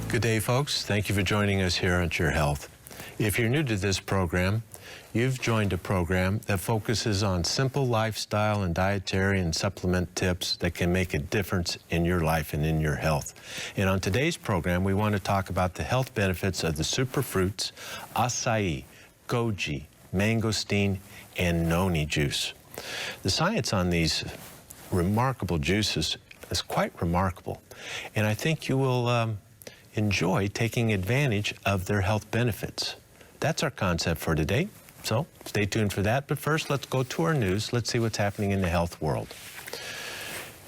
Good day, folks. Thank you for joining us here on Your Health. If you're new to this program, you've joined a program that focuses on simple lifestyle and dietary and supplement tips that can make a difference in your life and in your health. And on today's program, we want to talk about the health benefits of the Superfruits, Acai, Goji, Mangosteen, and Noni juice. The science on these remarkable juices is quite remarkable, and I think you will enjoy taking advantage of their health benefits. That's our concept for today, so stay tuned for that. But first, let's go to our news. Let's see what's happening in the health world.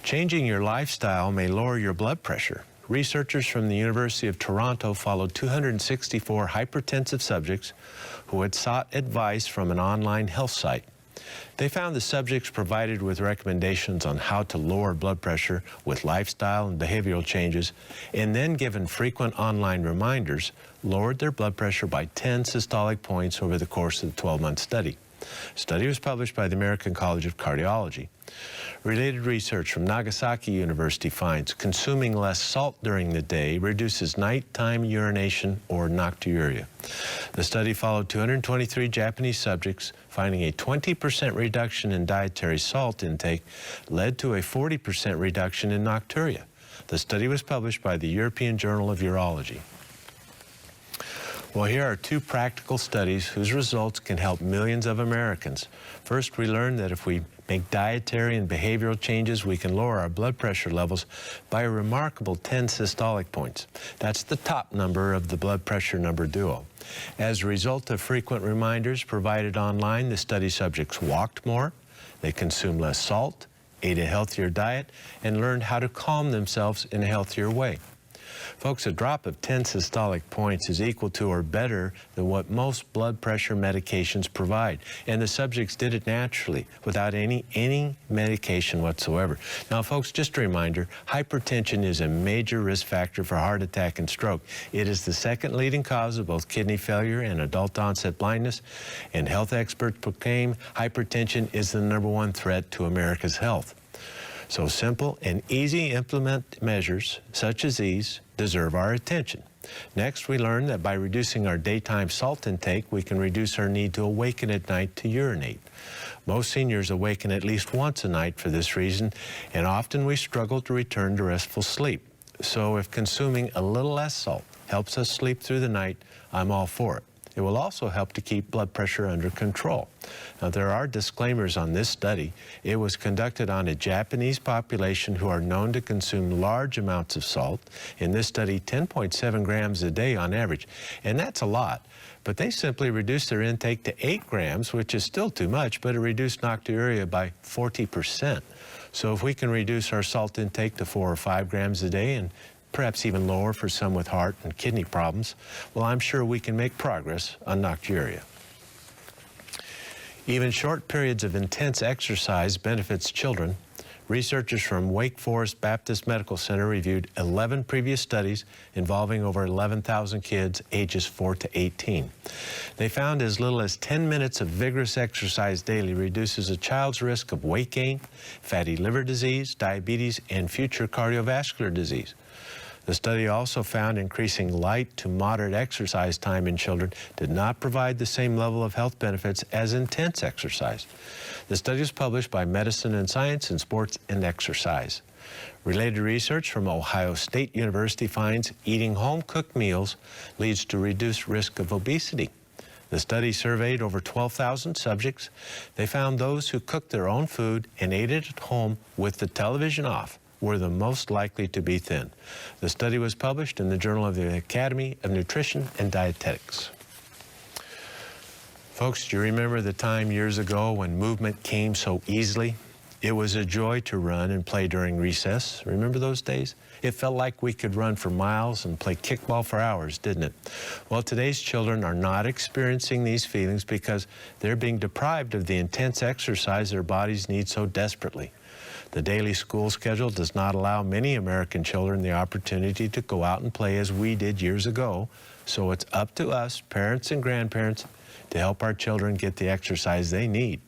Changing your lifestyle may lower your blood pressure. Researchers from the University of Toronto followed 264 hypertensive subjects who had sought advice from an online health site. They found the subjects provided with recommendations on how to lower blood pressure with lifestyle and behavioral changes, and then given frequent online reminders, lowered their blood pressure by 10 systolic points over the course of the 12-month study. The study was published by the American College of Cardiology. Related research from Nagasaki University finds consuming less salt during the day reduces nighttime urination or nocturia. The study followed 223 Japanese subjects, finding a 20% reduction in dietary salt intake led to a 40% reduction in nocturia. The study was published by the European Journal of Urology. Well, here are two practical studies whose results can help millions of Americans. First, we learned that if we make dietary and behavioral changes, we can lower our blood pressure levels by a remarkable 10 systolic points. That's the top number of the blood pressure number duo. As a result of frequent reminders provided online, the study subjects walked more, they consumed less salt, ate a healthier diet, and learned how to calm themselves in a healthier way. Folks, a drop of 10 systolic points is equal to or better than what most blood pressure medications provide. And the subjects did it naturally, without any medication whatsoever. Now, folks, just a reminder, hypertension is a major risk factor for heart attack and stroke. It is the second leading cause of both kidney failure and adult onset blindness. And health experts proclaim hypertension is the #1 threat to America's health. So simple and easy to implement measures such as these deserve our attention. Next, we learned that by reducing our daytime salt intake, we can reduce our need to awaken at night to urinate. Most seniors awaken at least once a night for this reason, and often we struggle to return to restful sleep. So if consuming a little less salt helps us sleep through the night, I'm all for it. It will also help to keep blood pressure under control. Now, there are disclaimers on this study. It was conducted on a Japanese population who are known to consume large amounts of salt. In this study, 10.7 grams a day on average, and that's a lot. But they simply reduced their intake to 8 grams, which is still too much, but it reduced nocturia by 40%. So if we can reduce our salt intake to 4 or 5 grams a day, and perhaps even lower for some with heart and kidney problems, well, I'm sure we can make progress on nocturia. Even short periods of intense exercise benefits children. Researchers from Wake Forest Baptist Medical Center reviewed 11 previous studies involving over 11,000 kids ages 4 to 18. They found as little as 10 minutes of vigorous exercise daily reduces a child's risk of weight gain, fatty liver disease, diabetes, and future cardiovascular disease. The study also found increasing light to moderate exercise time in children did not provide the same level of health benefits as intense exercise. The study was published by Medicine and Science in Sports and Exercise. Related research from Ohio State University finds eating home-cooked meals leads to reduced risk of obesity. The study surveyed over 12,000 subjects. They found those who cooked their own food and ate it at home with the television off were the most likely to be thin. The study was published in the Journal of the Academy of Nutrition and Dietetics. Folks, do you remember the time years ago when movement came so easily? It was a joy to run and play during recess. Remember those days? It felt like we could run for miles and play kickball for hours, didn't it? Well, today's children are not experiencing these feelings because they're being deprived of the intense exercise their bodies need so desperately. The daily school schedule does not allow many American children the opportunity to go out and play as we did years ago, so it's up to us, parents and grandparents, to help our children get the exercise they need.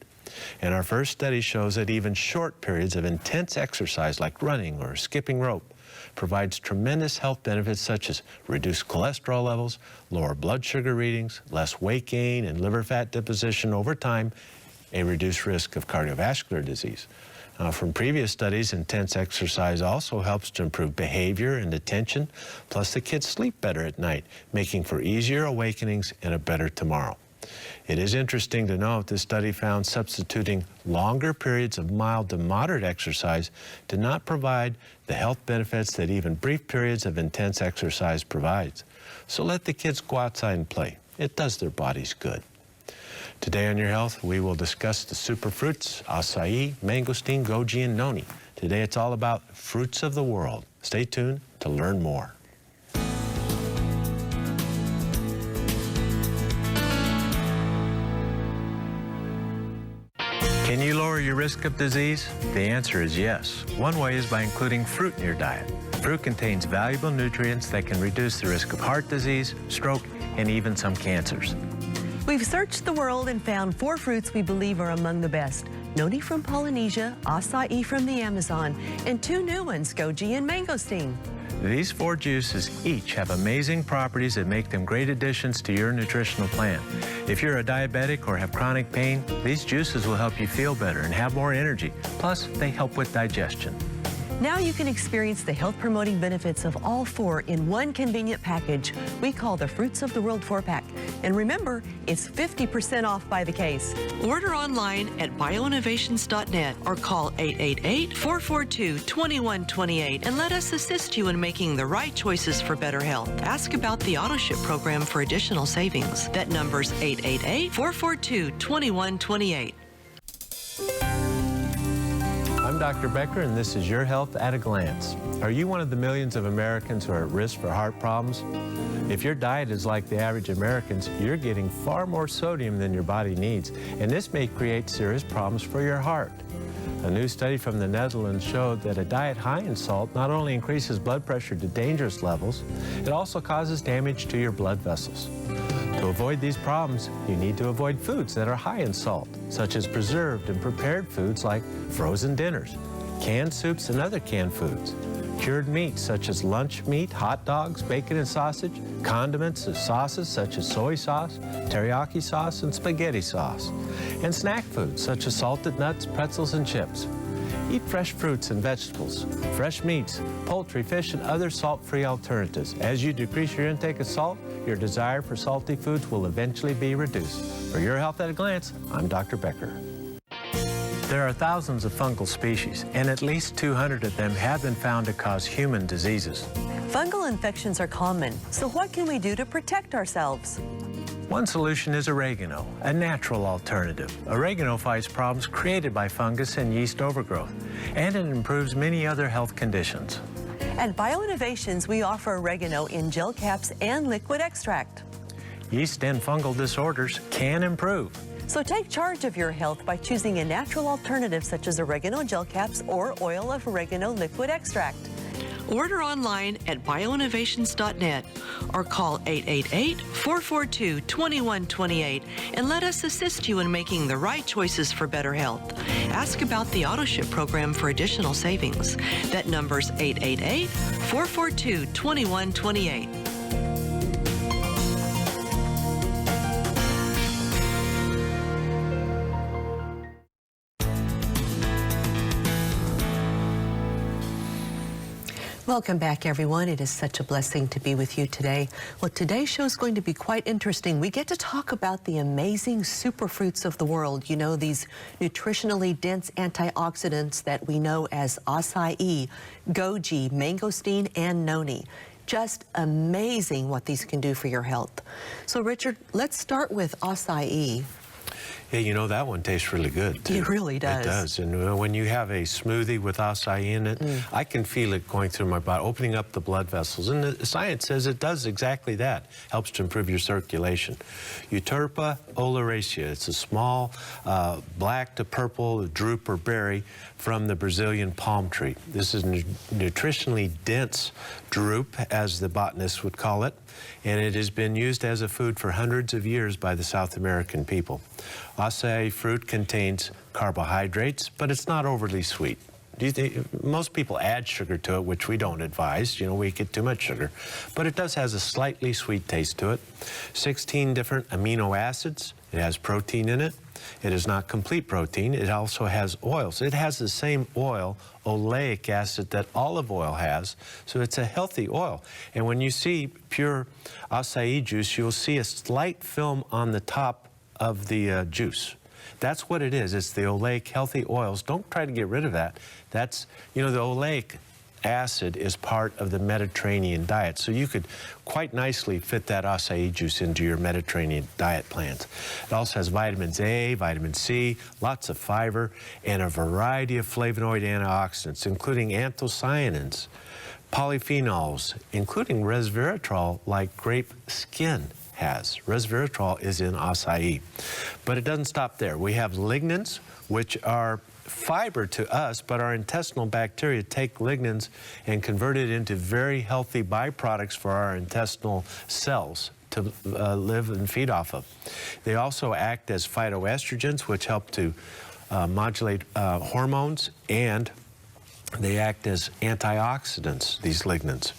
And our first study shows that even short periods of intense exercise like running or skipping rope provides tremendous health benefits such as reduced cholesterol levels, lower blood sugar readings, less weight gain and liver fat deposition over time, a reduced risk of cardiovascular disease. From previous studies, intense exercise also helps to improve behavior and attention, plus the kids sleep better at night, making for easier awakenings and a better tomorrow. It is interesting to note this study found substituting longer periods of mild to moderate exercise did not provide the health benefits that even brief periods of intense exercise provides. So let the kids go outside and play. It does their bodies good. Today on Your Health, we will discuss the superfruits, acai, mangosteen, goji, and noni. Today it's all about fruits of the world. Stay tuned to learn more. Can you lower your risk of disease? The answer is yes. One way is by including fruit in your diet. Fruit contains valuable nutrients that can reduce the risk of heart disease, stroke, and even some cancers. We've searched the world and found 4 fruits we believe are among the best. Noni from Polynesia, acai from the Amazon, and 2 new ones, goji and mangosteen. These 4 juices each have amazing properties that make them great additions to your nutritional plan. If you're a diabetic or have chronic pain, these juices will help you feel better and have more energy. Plus, they help with digestion. Now you can experience the health-promoting benefits of all 4 in one convenient package we call the Fruits of the World 4-pack. And remember, it's 50% off by the case. Order online at bioinnovations.net or call 888-442-2128 and let us assist you in making the right choices for better health. Ask about the AutoShip program for additional savings. That number's 888-442-2128. I'm Dr. Becker, and this is Your Health at a Glance. Are you one of the millions of Americans who are at risk for heart problems? If your diet is like the average American's, you're getting far more sodium than your body needs, and this may create serious problems for your heart. A new study from the Netherlands showed that a diet high in salt not only increases blood pressure to dangerous levels, it also causes damage to your blood vessels. To avoid these problems, you need to avoid foods that are high in salt, such as preserved and prepared foods like frozen dinners, canned soups and other canned foods, cured meats such as lunch meat, hot dogs, bacon and sausage, condiments and sauces such as soy sauce, teriyaki sauce, and spaghetti sauce, and snack foods such as salted nuts, pretzels, and chips. Eat fresh fruits and vegetables, fresh meats, poultry, fish, and other salt-free alternatives. As you decrease your intake of salt, your desire for salty foods will eventually be reduced. For Your Health at a Glance, I'm Dr. Becker. There are thousands of fungal species, and at least 200 of them have been found to cause human diseases. Fungal infections are common, so what can we do to protect ourselves? One solution is oregano, a natural alternative. Oregano fights problems created by fungus and yeast overgrowth, and it improves many other health conditions. At BioInnovations, we offer oregano in gel caps and liquid extract. Yeast and fungal disorders can improve. So take charge of your health by choosing a natural alternative such as oregano gel caps or oil of oregano liquid extract. Order online at bioinnovations.net or call 888-442-2128 and let us assist you in making the right choices for better health. Ask about the AutoShip program for additional savings. That number's 888-442-2128. Welcome back, everyone. It is such a blessing to be with you today. Well, today's show is going to be quite interesting. We get to talk about the amazing superfruits of the world. You know, these nutritionally dense antioxidants that we know as acai, goji, mangosteen, and noni. Just amazing what these can do for your health. So, Richard, let's start with acai. Yeah, you know, that one tastes really good, too. It really does. It does. And when you have a smoothie with acai in it, I can feel it going through my body, opening up the blood vessels. And the science says it does exactly that. Helps to improve your circulation. Euterpa oleracea. It's a small black to purple drupe or berry from the Brazilian palm tree. This is a nutritionally dense drupe, as the botanists would call it, and it has been used as a food for hundreds of years by the South American people. Acai fruit contains carbohydrates, but it's not overly sweet. Do you think most people add sugar to it, which we don't advise? You know, we get too much sugar, but it does has a slightly sweet taste to it. 16 different amino acids. It has protein in it. It is not complete protein. It also has oils. It has the same oil, oleic acid, that olive oil has, so it's a healthy oil. And when you see pure acai juice, you'll see a slight film on the top of the juice. That's what it is. It's the oleic healthy oils. Don't try to get rid of that. That's, you know, the oleic acid is part of the Mediterranean diet, so you could quite nicely fit that acai juice into your Mediterranean diet plans. It also has vitamins A, vitamin C, lots of fiber, and a variety of flavonoid antioxidants, including anthocyanins, polyphenols, including resveratrol, like grape skin has. Resveratrol is in acai. But it doesn't stop there. We have lignans, which are fiber to us, but our intestinal bacteria take lignans and convert it into very healthy byproducts for our intestinal cells to live and feed off of. They also act as phytoestrogens, which help to modulate hormones, and they act as antioxidants, these lignans.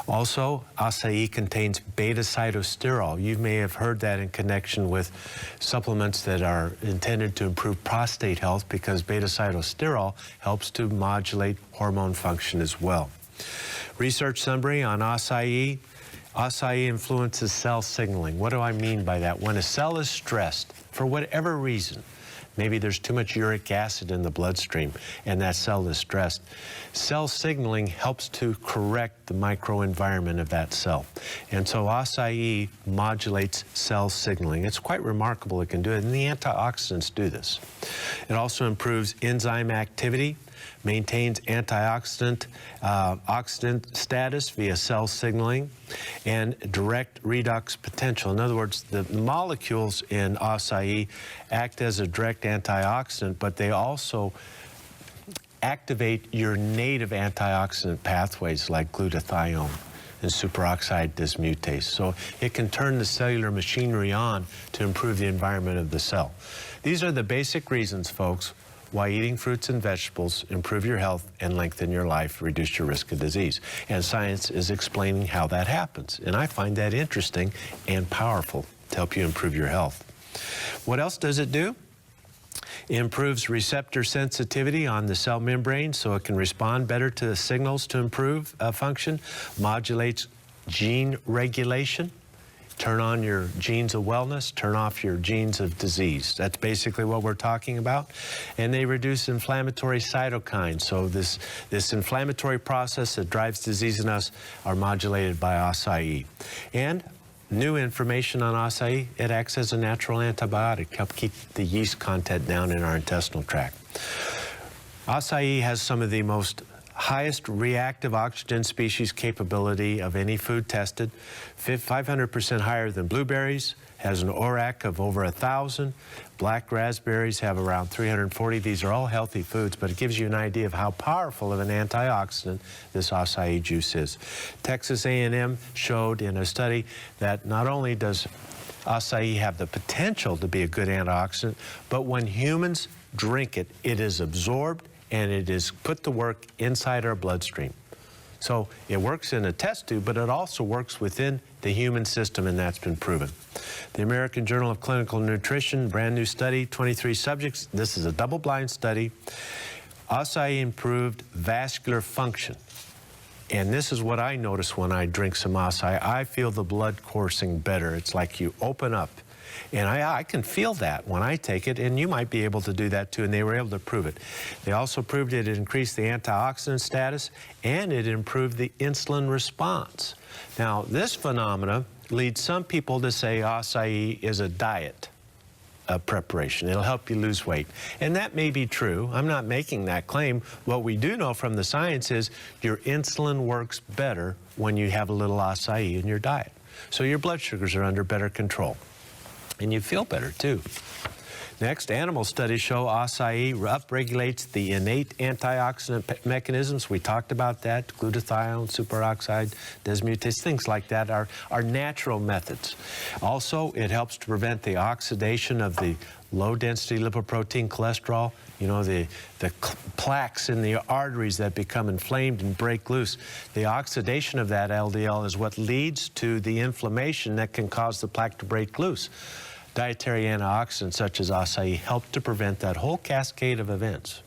Also, acai contains beta-cytosterol. You may have heard that in connection with supplements that are intended to improve prostate health, because beta-cytosterol helps to modulate hormone function as well. Research summary on acai. Acai influences cell signaling. What do I mean by that? When a cell is stressed, for whatever reason, maybe there's too much uric acid in the bloodstream and that cell is stressed, cell signaling helps to correct the microenvironment of that cell. And so acai modulates cell signaling. It's quite remarkable it can do it, and the antioxidants do this. It also improves enzyme activity, maintains antioxidant oxidant status via cell signaling, and direct redox potential. In other words, the molecules in acai act as a direct antioxidant, but they also activate your native antioxidant pathways like glutathione and superoxide dismutase. So it can turn the cellular machinery on to improve the environment of the cell. These are the basic reasons, folks, why eating fruits and vegetables improve your health and lengthen your life, reduce your risk of disease. And science is explaining how that happens. And I find that interesting and powerful to help you improve your health. What else does it do? It improves receptor sensitivity on the cell membrane so it can respond better to the signals to improve function, modulates gene regulation. Turn on your genes of wellness, turn off your genes of disease. That's basically what we're talking about. And they reduce inflammatory cytokines. So this inflammatory process that drives disease in us are modulated by acai. And new information on acai, it acts as a natural antibiotic to help keep the yeast content down in our intestinal tract. Acai has some of the highest reactive oxygen species capability of any food tested, 500% higher than blueberries, has an ORAC of over 1,000. Black raspberries have around 340. These are all healthy foods, but it gives you an idea of how powerful of an antioxidant this acai juice is. Texas A&M showed in a study that not only does acai have the potential to be a good antioxidant, but when humans drink it, it is absorbed and it is put to work inside our bloodstream. So it works in a test tube, but it also works within the human system, and that's been proven. The American Journal of Clinical Nutrition, brand new study, 23 subjects. This is a double-blind study. Acai improved vascular function. And this is what I notice when I drink some acai. I feel the blood coursing better. It's like you open up. And I can feel that when I take it, and you might be able to do that too, and they were able to prove it. They also proved it increased the antioxidant status, and it improved the insulin response. Now, this phenomena leads some people to say acai is a diet preparation. It'll help you lose weight. And that may be true. I'm not making that claim. What we do know from the science is your insulin works better when you have a little acai in your diet. So your blood sugars are under better control. And you feel better too. Next, animal studies show acai upregulates the innate antioxidant mechanisms. We talked about that, glutathione, superoxide, dismutase, things like that are natural methods. Also, it helps to prevent the oxidation of the low-density lipoprotein cholesterol, you know, the plaques in the arteries that become inflamed and break loose. The oxidation of that LDL is what leads to the inflammation that can cause the plaque to break loose. Dietary antioxidants such as acai help to prevent that whole cascade of events.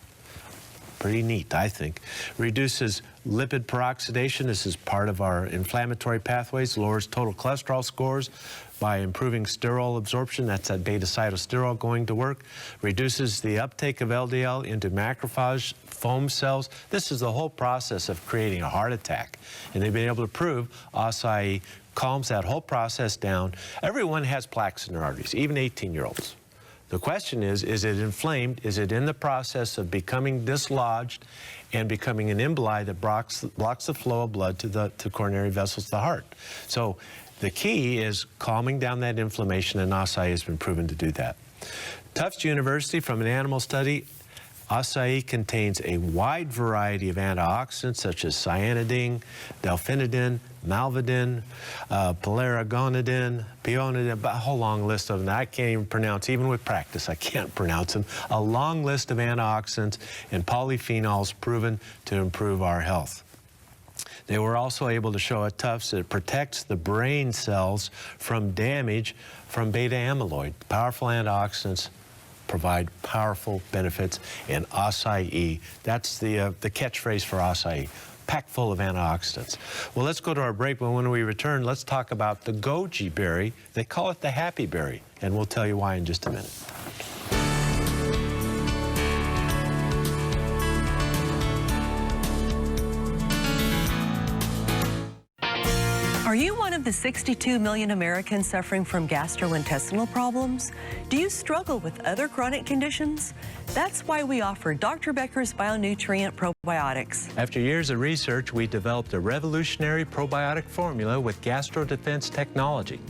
Pretty neat, I think. Reduces lipid peroxidation. This is part of our inflammatory pathways. Lowers total cholesterol scores by improving sterol absorption. That's that beta-cytosterol going to work. Reduces the uptake of LDL into macrophage foam cells. This is the whole process of creating a heart attack. And they've been able to prove acai calms that whole process down. Everyone has plaques in their arteries, even 18-year-olds. The question is it inflamed? Is it in the process of becoming dislodged and becoming an emboli that blocks the flow of blood to coronary vessels to the heart? So the key is calming down that inflammation, and acai has been proven to do that. Tufts University, from an animal study, acai contains a wide variety of antioxidants such as cyanidin, delphinidin, malvidin, pelargonidin, peonidin, a whole long list of them that I can't even pronounce. Even with practice, I can't pronounce them. A long list of antioxidants and polyphenols proven to improve our health. They were also able to show at Tufts that it protects the brain cells from damage from beta amyloid. Powerful antioxidants provide powerful benefits, and acai, that's the catchphrase for acai, packed full of antioxidants. Well, let's go to our break, but when we return, let's talk about the goji berry. They call it the happy berry, and we'll tell you why in just a minute. Are you one of the 62 million Americans suffering from gastrointestinal problems? Do you struggle with other chronic conditions? That's why we offer Dr. Becker's Bionutrient Probiotics. After years of research, we developed a revolutionary probiotic formula with gastrodefense technology.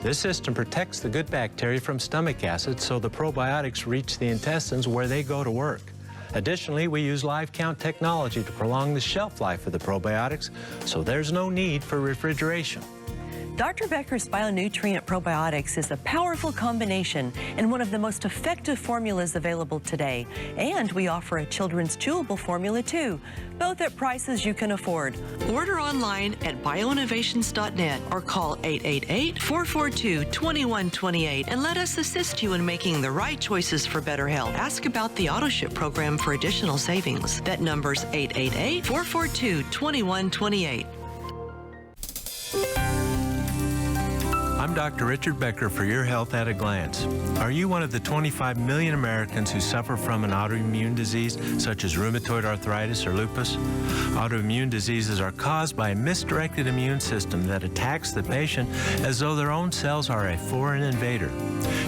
This system protects the good bacteria from stomach acid so the probiotics reach the intestines where they go to work. Additionally, we use live count technology to prolong the shelf life of the probiotics, so there's no need for refrigeration. Dr. Becker's Bionutrient Probiotics is a powerful combination and one of the most effective formulas available today. And we offer a children's chewable formula too, both at prices you can afford. Order online at bioinnovations.net or call 888-442-2128 and let us assist you in making the right choices for better health. Ask about the AutoShip program for additional savings. That number's 888-442-2128. I'm Dr. Richard Becker for Your Health at a Glance. Are you one of the 25 million Americans who suffer from an autoimmune disease such as rheumatoid arthritis or lupus? Autoimmune diseases are caused by a misdirected immune system that attacks the patient as though their own cells are a foreign invader.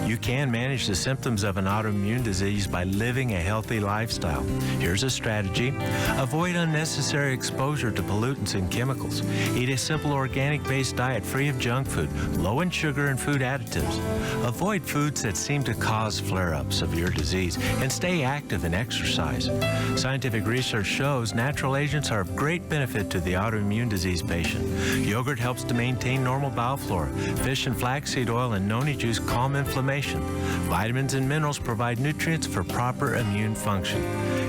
You can manage the symptoms of an autoimmune disease by living a healthy lifestyle. Here's a strategy. Avoid unnecessary exposure to pollutants and chemicals. Eat a simple organic-based diet free of junk food, low in sugar and food additives. Avoid foods that seem to cause flare-ups of your disease, and stay active and exercise. Scientific research shows natural agents are of great benefit to the autoimmune disease patient. Yogurt helps to maintain normal bowel flora. Fish and flaxseed oil and noni juice calm inflammation. Vitamins and minerals provide nutrients for proper immune function.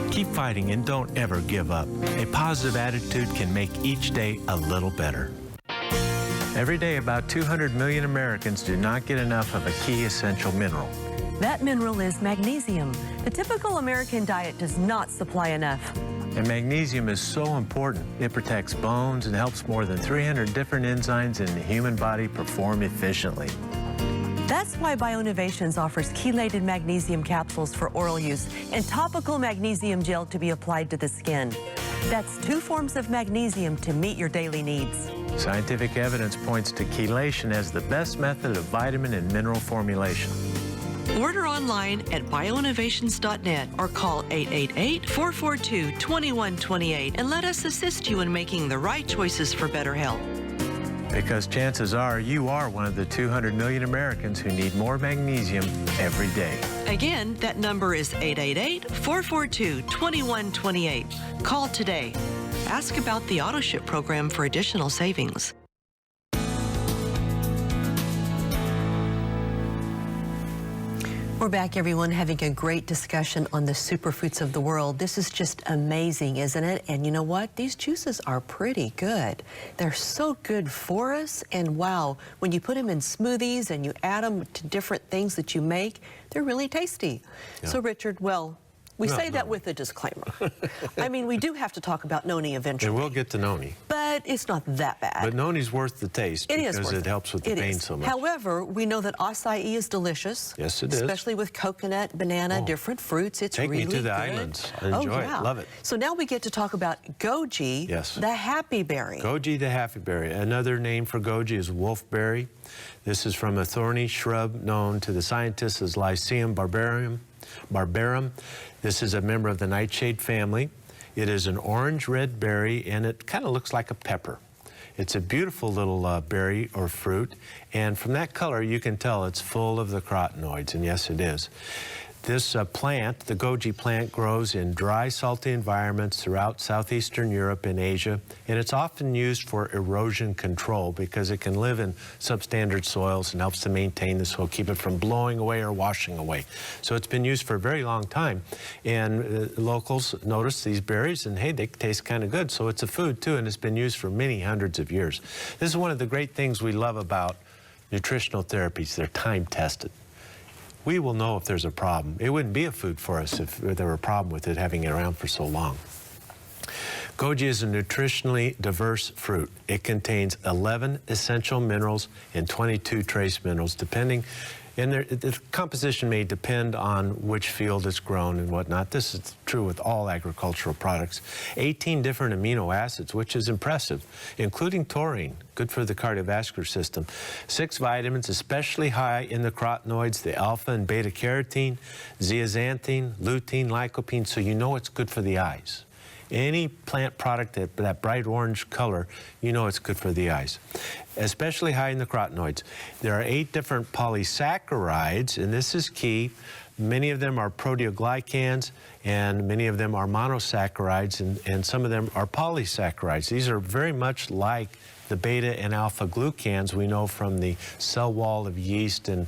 Keep fighting and don't ever give up. A positive attitude can make each day a little better. Every day, about 200 million Americans do not get enough of a key essential mineral. That mineral is magnesium. The typical American diet does not supply enough. And magnesium is so important. It protects bones and helps more than 300 different enzymes in the human body perform efficiently. That's why Bioinnovations offers chelated magnesium capsules for oral use and topical magnesium gel to be applied to the skin. That's 2 forms of magnesium to meet your daily needs. Scientific evidence points to chelation as the best method of vitamin and mineral formulation. Order online at bioinnovations.net or call 888-442-2128 and let us assist you in making the right choices for better health. Because chances are you are one of the 200 million Americans who need more magnesium every day. Again, that number is 888-442-2128. Call today. Ask about the AutoShip program for additional savings. We're back, everyone, having a great discussion on the superfruits of the world. This is just amazing, isn't it? And you know what? These juices are pretty good. They're so good for us. And wow, when you put them in smoothies and you add them to different things that you make, they're really tasty. Yeah. So, Richard, well, we say that with a disclaimer. I mean, we do have to talk about Noni eventually. And we'll get to Noni. But it's not that bad. But Noni's worth the taste because it helps with the pain so much. However, we know that acai is delicious. Yes, it is. Especially with coconut, banana, different fruits. It's really good. Take me to the islands. Enjoy it. Love it. So now we get to talk about goji, the happy berry. Goji the happy berry. Another name for goji is wolfberry. This is from a thorny shrub known to the scientists as Lycium barbarum. This is a member of the nightshade family. It is an orange-red berry, and it kind of looks like a pepper. It's a beautiful little berry or fruit, and from that color you can tell it's full of the carotenoids, and yes, it is. This plant, the goji plant, grows in dry, salty environments throughout southeastern Europe and Asia, and it's often used for erosion control because it can live in substandard soils and helps to maintain the soil, keep it from blowing away or washing away. So it's been used for a very long time, and locals notice these berries, and hey, they taste kind of good, so it's a food too, and it's been used for many hundreds of years. This is one of the great things we love about nutritional therapies. They're time-tested. We will know if there's a problem. It wouldn't be a food for us if there were a problem with it having it around for so long. Goji is a nutritionally diverse fruit. It contains 11 essential minerals and 22 trace minerals, depending, and the composition may depend on which field it's grown and whatnot. This is true with all agricultural products. 18 different amino acids, which is impressive, including taurine, good for the cardiovascular system. 6 vitamins, especially high in the carotenoids, the alpha and beta carotene, zeaxanthin, lutein, lycopene, so you know it's good for the eyes. Any plant product that bright orange color, you know it's good for the eyes. Especially high in the carotenoids. There are 8 different polysaccharides, and this is key. Many of them are proteoglycans, and many of them are monosaccharides, and some of them are polysaccharides. These are very much like the beta and alpha glucans we know from the cell wall of yeast and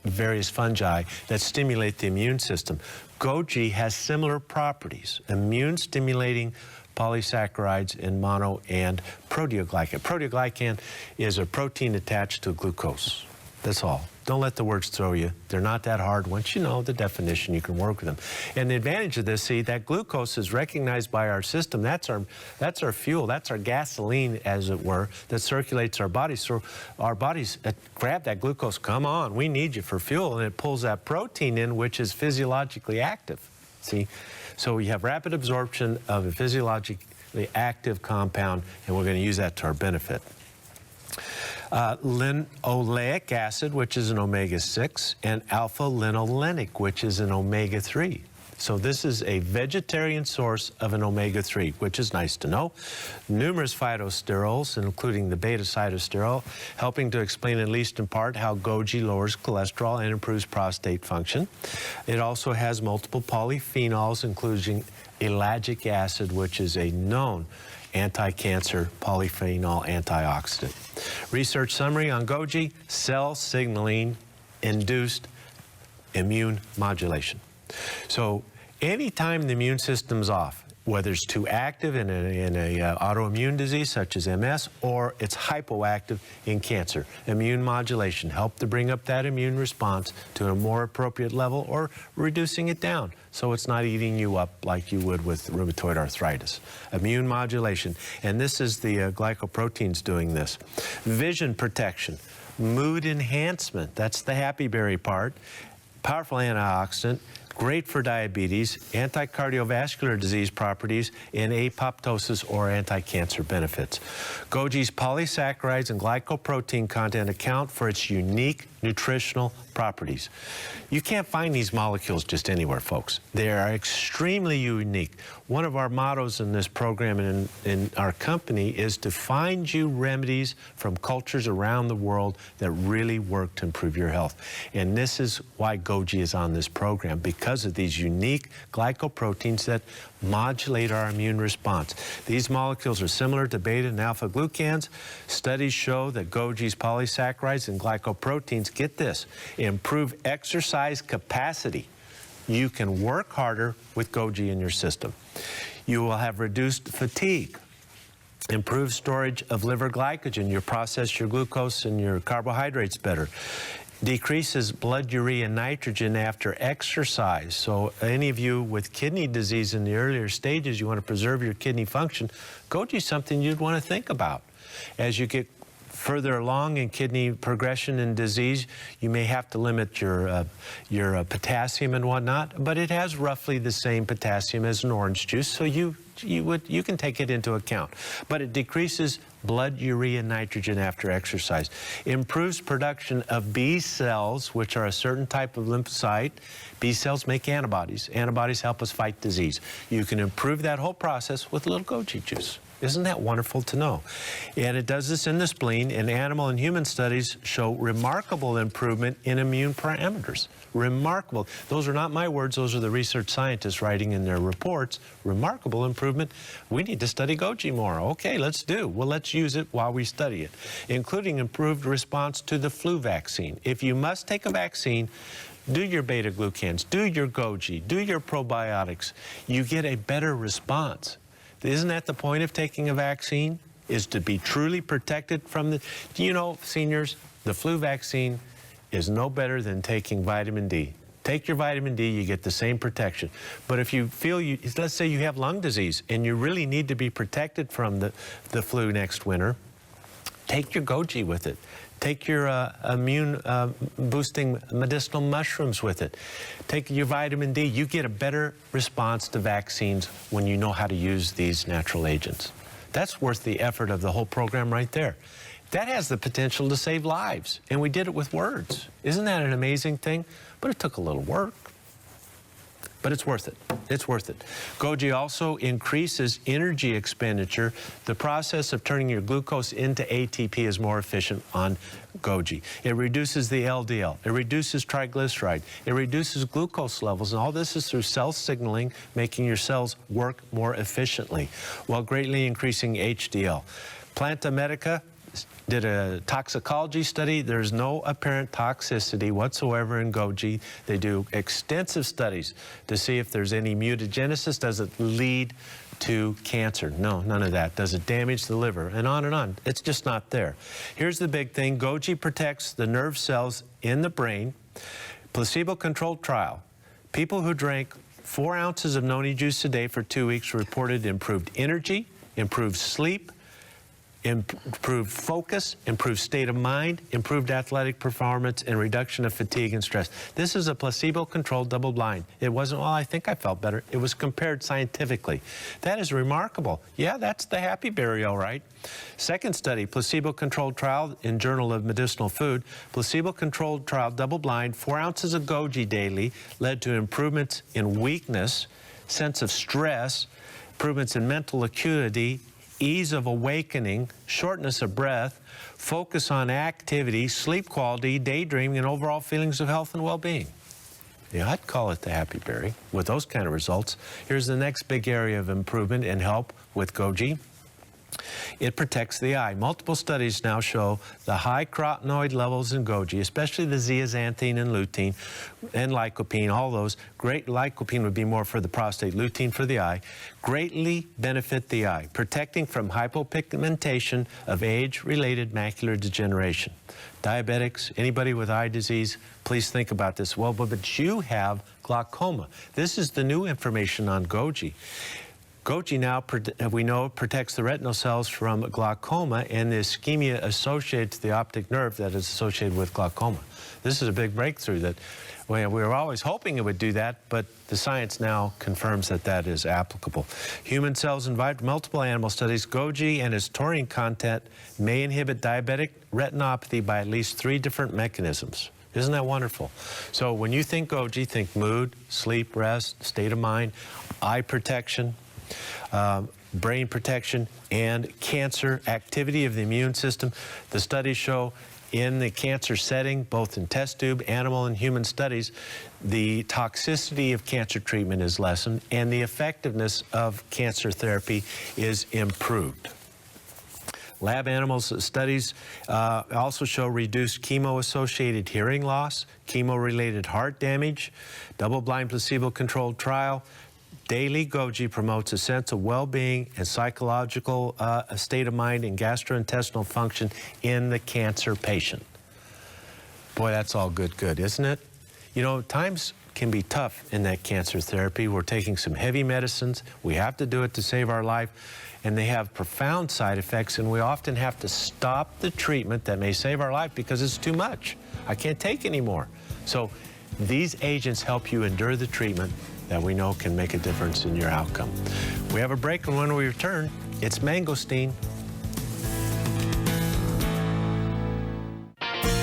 various fungi that stimulate the immune system. Goji has similar properties, immune-stimulating polysaccharides in mono and proteoglycan. Proteoglycan is a protein attached to glucose. That's all. Don't let the words throw you. They're not that hard. Once you know the definition, you can work with them. And the advantage of this, see, that glucose is recognized by our system. That's our fuel. That's our gasoline, as it were, that circulates our bodies. So our bodies grab that glucose. Come on, we need you for fuel. And it pulls that protein in, which is physiologically active. See? So we have rapid absorption of a physiologically active compound, and we're going to use that to our benefit. Linoleic acid, which is an omega-6, and alpha-linolenic, which is an omega-3. So this is a vegetarian source of an omega-3, which is nice to know. Numerous phytosterols, including the beta-cytosterol, helping to explain, at least in part, how goji lowers cholesterol and improves prostate function. It also has multiple polyphenols, including ellagic acid, which is a known anti-cancer polyphenol antioxidant. Research summary on goji: cell signaling induced immune modulation. So anytime the immune system's off, whether it's too active in a autoimmune disease such as MS, or it's hypoactive in cancer, immune modulation help to bring up that immune response to a more appropriate level, or reducing it down so it's not eating you up like you would with rheumatoid arthritis. Immune modulation, and this is the glycoproteins doing this. Vision protection, mood enhancement, that's the happy berry part, powerful antioxidant, great for diabetes, anti-cardiovascular disease properties, and apoptosis or anti-cancer benefits. Goji's polysaccharides and glycoprotein content account for its unique nutritional properties. You can't find these molecules just anywhere, folks. They are extremely unique. One of our mottos in this program and in our company is to find you remedies from cultures around the world that really work to improve your health. And this is why Goji is on this program, because of these unique glycoproteins that modulate our immune response. These molecules are similar to beta and alpha glucans. Studies show that Goji's polysaccharides and glycoproteins, get this, improve exercise capacity. You can work harder with Goji in your system. You will have reduced fatigue, improved storage of liver glycogen. You process your glucose and your carbohydrates better. Decreases blood urea nitrogen after exercise. So any of you with kidney disease in the earlier stages, you want to preserve your kidney function, Goji is something you'd want to think about. As you get further along in kidney progression and disease, you may have to limit your potassium and whatnot, but it has roughly the same potassium as an orange juice, so you can take it into account. But it decreases blood urea nitrogen after exercise, improves production of B cells, which are a certain type of lymphocyte. B cells make antibodies. Antibodies help us fight disease. You can improve that whole process with a little Goji juice. Isn't that wonderful to know? And it does this in the spleen, and animal and human studies show remarkable improvement in immune parameters. Remarkable. Those are not my words, those are the research scientists writing in their reports. Remarkable improvement. We need to study Goji more. Okay, let's do. Well, let's use it while we study it, including improved response to the flu vaccine. If you must take a vaccine, do your beta-glucans, do your Goji, do your probiotics. You get a better response. Isn't that the point of taking a vaccine? Is to be truly protected from the, do you know, seniors, the flu vaccine is no better than taking vitamin D. Take your vitamin D, you get the same protection. But if you feel let's say you have lung disease and you really need to be protected from the flu next winter, take your Goji with it. Take your immune boosting medicinal mushrooms with it. Take your vitamin D. You get a better response to vaccines when you know how to use these natural agents. That's worth the effort of the whole program right there. That has the potential to save lives, and we did it with words. Isn't that an amazing thing? But it took a little work. But it's worth it. It's worth it. Goji also increases energy expenditure. The process of turning your glucose into ATP is more efficient on Goji. It reduces the LDL. It reduces triglyceride. It reduces glucose levels. And all this is through cell signaling, making your cells work more efficiently, while greatly increasing HDL. Planta Medica did a toxicology study. There's no apparent toxicity whatsoever in Goji. They do extensive studies to see if there's any mutagenesis. Does it lead to cancer? No, none of that. Does it damage the liver? And on and on. It's just not there. Here's the big thing. Goji protects the nerve cells in the brain. Placebo-controlled trial. People who drank 4 ounces of Noni juice a day for 2 weeks reported improved energy, improved sleep, improved focus, improved state of mind, improved athletic performance, and reduction of fatigue and stress. This is a placebo-controlled double-blind. It wasn't, well, I think I felt better. It was compared scientifically. That is remarkable. Yeah, that's the happy berry, all right. Second study, placebo-controlled trial in Journal of Medicinal Food. Placebo-controlled trial, double-blind, 4 ounces of Goji daily led to improvements in weakness, sense of stress, improvements in mental acuity, ease of awakening, shortness of breath, focus on activity, sleep quality, daydreaming, and overall feelings of health and well-being. Yeah, I'd call it the happy berry with those kind of results. Here's the next big area of improvement and help with Goji. It protects the eye. Multiple studies now show the high carotenoid levels in Goji, especially the zeaxanthine and lutein and lycopene, all those. Great lycopene would be more for the prostate, lutein for the eye, greatly benefit the eye, protecting from hypopigmentation of age-related macular degeneration. Diabetics, anybody with eye disease, please think about this. Well, but you have glaucoma. This is the new information on Goji. Goji now, we know, protects the retinal cells from glaucoma and the ischemia associated to the optic nerve that is associated with glaucoma. This is a big breakthrough that we were always hoping it would do that, but the science now confirms that that is applicable. Human cells involved multiple animal studies. Goji and its taurine content may inhibit diabetic retinopathy by at least 3 different mechanisms. Isn't that wonderful? So when you think Goji, think mood, sleep, rest, state of mind, eye protection, brain protection, and cancer activity of the immune system. The studies show in the cancer setting, both in test tube, animal, and human studies, the toxicity of cancer treatment is lessened and the effectiveness of cancer therapy is improved. Lab animals studies also show reduced chemo-associated hearing loss, chemo-related heart damage, double-blind placebo-controlled trial. Daily Goji promotes a sense of well-being and psychological state of mind and gastrointestinal function in the cancer patient. Boy, that's all good, isn't it? You know, times can be tough in that cancer therapy. We're taking some heavy medicines. We have to do it to save our life, and they have profound side effects, and we often have to stop the treatment that may save our life because it's too much. I can't take anymore. So these agents help you endure the treatment that we know can make a difference in your outcome. We have a break, and when we return, it's Mangosteen.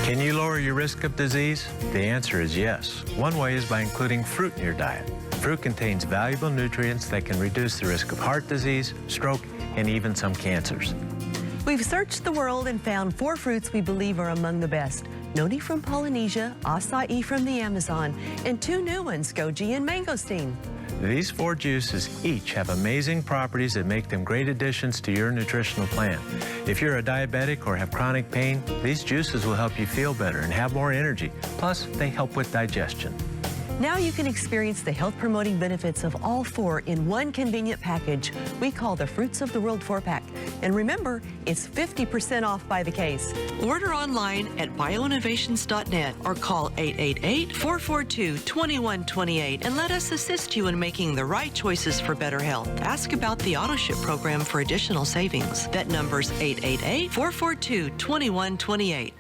Can you lower your risk of disease? The answer is yes. One way is by including fruit in your diet. Fruit contains valuable nutrients that can reduce the risk of heart disease, stroke, and even some cancers. We've searched the world and found 4 fruits we believe are among the best. Noni from Polynesia, Acai from the Amazon, and 2 new ones, Goji and Mangosteen. These 4 juices each have amazing properties that make them great additions to your nutritional plan. If you're a diabetic or have chronic pain, these juices will help you feel better and have more energy. Plus, they help with digestion. Now you can experience the health-promoting benefits of all 4 in one convenient package we call the Fruits of the World 4-pack. And remember, it's 50% off by the case. Order online at bioinnovations.net or call 888-442-2128 and let us assist you in making the right choices for better health. Ask about the AutoShip program for additional savings. That number's 888-442-2128.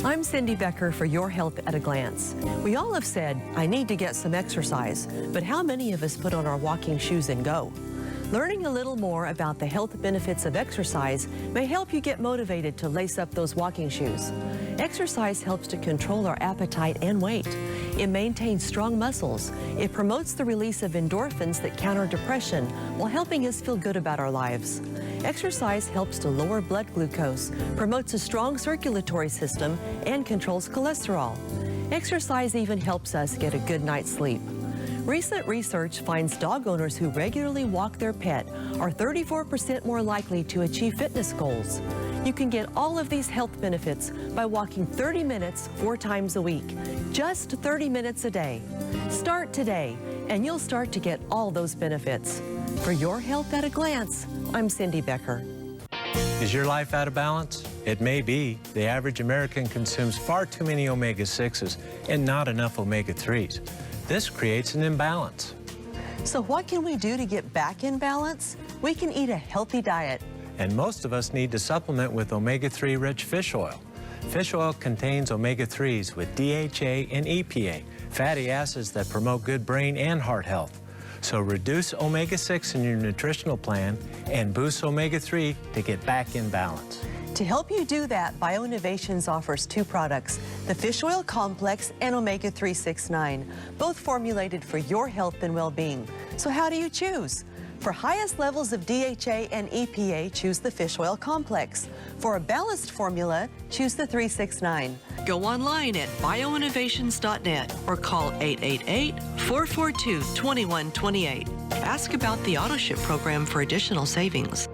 I'm Cindy Becker for Your Health at a Glance. We all have said, I need to get some exercise, but how many of us put on our walking shoes and go? Learning a little more about the health benefits of exercise may help you get motivated to lace up those walking shoes. Exercise helps to control our appetite and weight. It maintains strong muscles. It promotes the release of endorphins that counter depression while helping us feel good about our lives. Exercise helps to lower blood glucose, promotes a strong circulatory system, and controls cholesterol. Exercise even helps us get a good night's sleep. Recent research finds dog owners who regularly walk their pet are 34% more likely to achieve fitness goals. You can get all of these health benefits by walking 30 minutes 4 times a week, just 30 minutes a day. Start today, and you'll start to get all those benefits. For Your Health at a Glance, I'm Cindy Becker. Is your life out of balance? It may be. The average American consumes far too many omega-6s and not enough omega-3s. This creates an imbalance. So what can we do to get back in balance? We can eat a healthy diet. And most of us need to supplement with omega-3 rich fish oil. Fish oil contains omega-3s with DHA and EPA, fatty acids that promote good brain and heart health. So reduce omega-6 in your nutritional plan and boost omega-3 to get back in balance. To help you do that, BioInnovations offers 2 products, the Fish Oil Complex and Omega 369, both formulated for your health and well-being. So how do you choose? For highest levels of DHA and EPA, choose the Fish Oil Complex. For a balanced formula, choose the 369. Go online at bioinnovations.net or call 888-442-2128. Ask about the AutoShip program for additional savings.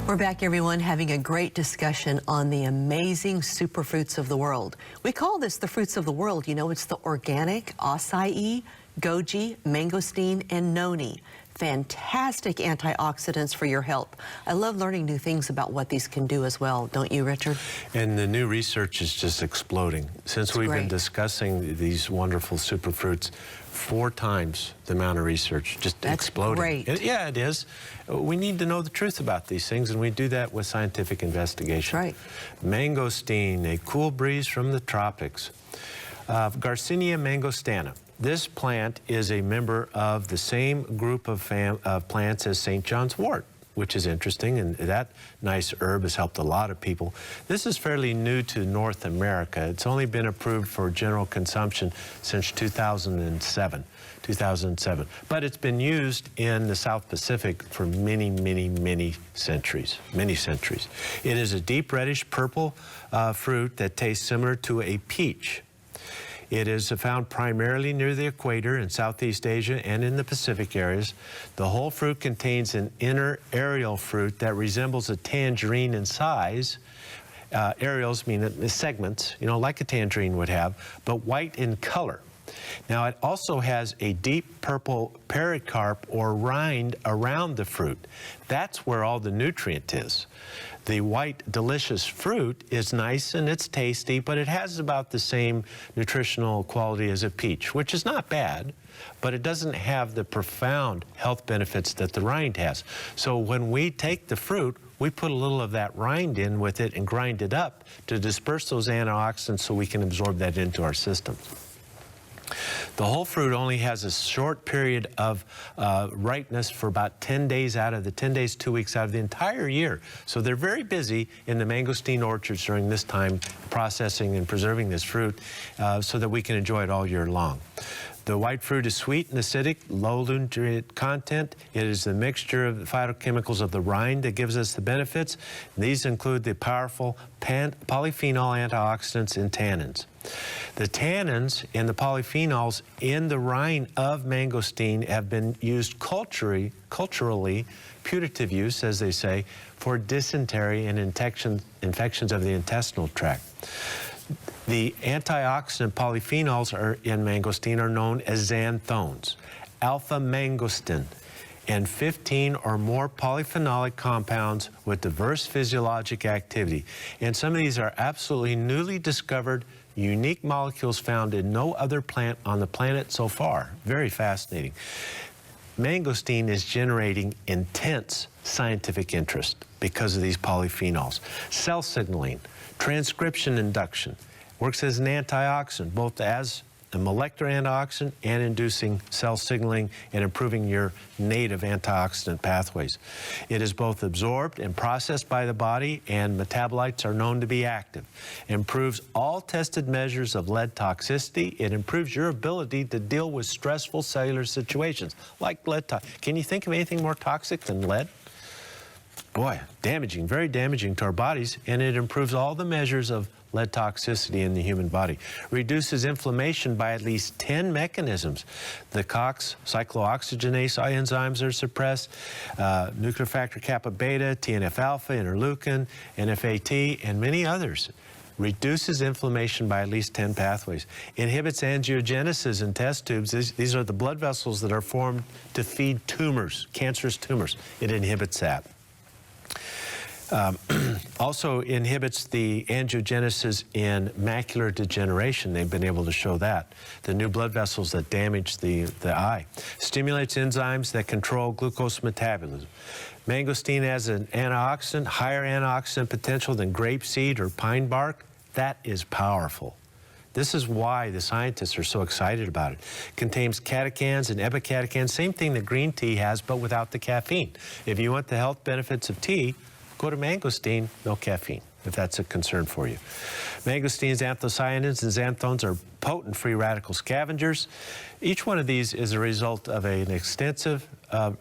We're back, everyone, having a great discussion on the amazing superfruits of the world. We call this the fruits of the world. You know, it's the organic acai, goji, mangosteen, and noni. fantastic antioxidants for your health. I love learning new things about what these can do as well, don't you, Richard? And the new research is just exploding. Since we've been discussing these wonderful superfruits, 4 times the amount of research, just exploding. Great. Yeah, it is. We need to know the truth about these things, and we do that with scientific investigation. Right. Mangosteen, a cool breeze from the tropics. Garcinia mangostana. This plant is a member of the same group of plants as St. John's wort, which is interesting, and that nice herb has helped a lot of people. This is fairly new to North America. It's only been approved for general consumption since 2007. But it's been used in the South Pacific for many, many, many centuries. It is a deep reddish purple fruit that tastes similar to a peach. It is found primarily near the equator in Southeast Asia and in the Pacific areas. The whole fruit contains an inner aerial fruit that resembles a tangerine in size. Aerials mean segments, you know, like a tangerine would have, but white in color. Now, it also has a deep purple pericarp or rind around the fruit. That's where all the nutrient is. The white, delicious fruit is nice and it's tasty, but it has about the same nutritional quality as a peach, which is not bad, but it doesn't have the profound health benefits that the rind has. So when we take the fruit, we put a little of that rind in with it and grind it up to disperse those antioxidants so we can absorb that into our system. The whole fruit only has a short period of ripeness for about 10 days 2 weeks out of the entire year. So they're very busy in the mangosteen orchards during this time, processing and preserving this fruit so that we can enjoy it all year long. The white fruit is sweet and acidic, low nutrient content. It is the mixture of the phytochemicals of the rind that gives us the benefits. These include the powerful polyphenol antioxidants and tannins. The tannins and the polyphenols in the rind of mangosteen have been used culturally, putative use, as they say, for dysentery and infections of the intestinal tract. The antioxidant polyphenols in mangosteen are known as xanthones, alpha-mangosteen, and 15 or more polyphenolic compounds with diverse physiologic activity. And some of these are absolutely newly discovered, unique molecules found in no other plant on the planet so far. Very fascinating. Mangosteen is generating intense scientific interest because of these polyphenols. Cell signaling, transcription induction, works as an antioxidant, both as a molecular antioxidant and inducing cell signaling and improving your native antioxidant pathways. It is both absorbed and processed by the body, and metabolites are known to be active. It improves all tested measures of lead toxicity. It improves your ability to deal with stressful cellular situations like lead. Can you think of anything more toxic than lead? Boy, damaging, very damaging to our bodies, and it improves all the measures of lead toxicity in the human body. Reduces inflammation by at least 10 mechanisms. The COX, cyclooxygenase enzymes are suppressed, nuclear factor kappa beta, TNF-alpha, interleukin, NFAT, and many others. Reduces inflammation by at least 10 pathways. Inhibits angiogenesis in test tubes. These are the blood vessels that are formed to feed tumors, cancerous tumors. It inhibits that. Also inhibits the angiogenesis in macular degeneration. They've been able to show that. The new blood vessels that damage the eye. Stimulates enzymes that control glucose metabolism. Mangosteen has an antioxidant, higher antioxidant potential than grapeseed or pine bark. That is powerful. This is why the scientists are so excited about it. Contains catechins and epicatechins, same thing that green tea has, but without the caffeine. If you want the health benefits of tea, go to mangosteen, no caffeine, if that's a concern for you. Mangosteen's anthocyanins and xanthones are potent free radical scavengers. Each one of these is a result of an extensive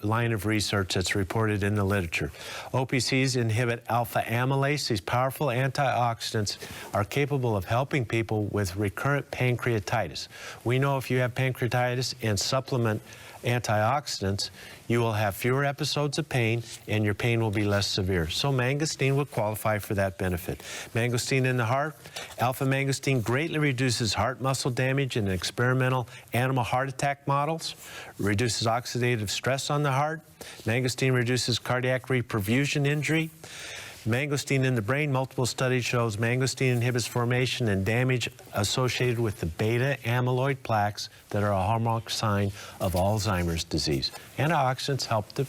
line of research that's reported in the literature. OPCs inhibit alpha amylase. These powerful antioxidants are capable of helping people with recurrent pancreatitis. We know if you have pancreatitis and supplement antioxidants, you will have fewer episodes of pain and your pain will be less severe. So mangosteen would qualify for that benefit. benefit. Mangosteen in the heart. Alpha mangosteen greatly reduces heart muscle damage in experimental animal heart attack models, reduces oxidative stress on the heart. Mangosteen reduces cardiac reperfusion injury. Mangosteen in the brain, multiple studies shows mangosteen inhibits formation and damage associated with the beta amyloid plaques that are a hallmark sign of Alzheimer's disease. Antioxidants help to